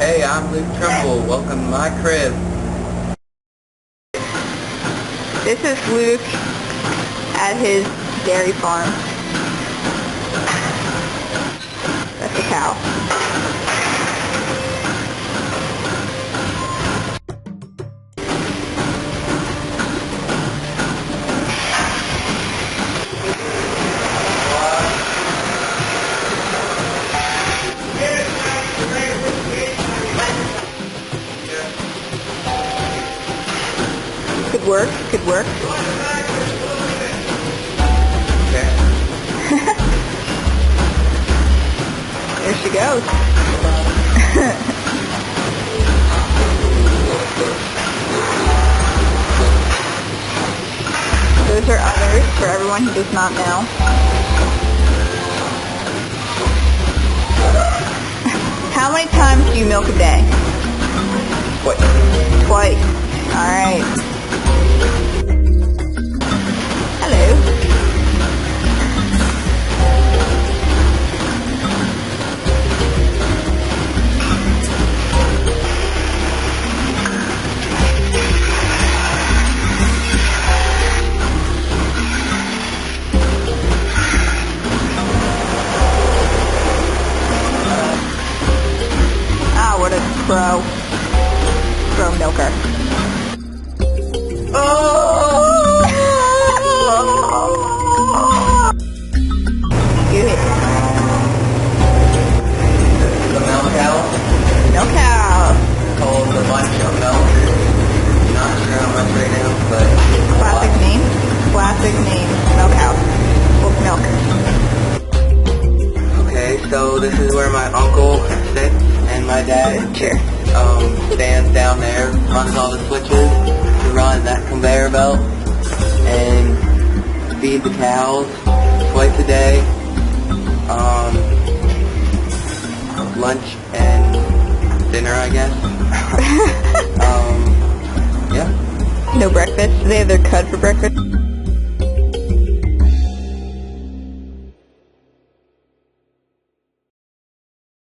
Hey, I'm Luke Trumbull. Welcome to my crib. This is Luke at his dairy farm. That's a cow. Could work, could work. Okay. There she goes. Those are others for everyone who does not know. How many times do you milk a day? What? Twice. Alright. Hello. Ah, what a pro milker. Do it. The milk cow. Milk cow. Called the lunch of milk. Not sure how much right now, but Classic name. Classic name. Milk cow. Wolf milk. Okay, so this is where my uncle sits and my dad Sure. stands down there, runs all the switches to run that conveyor belt and feed the cows twice a day. Lunch and dinner, I guess. Yeah. No breakfast. Do they have their cud for breakfast?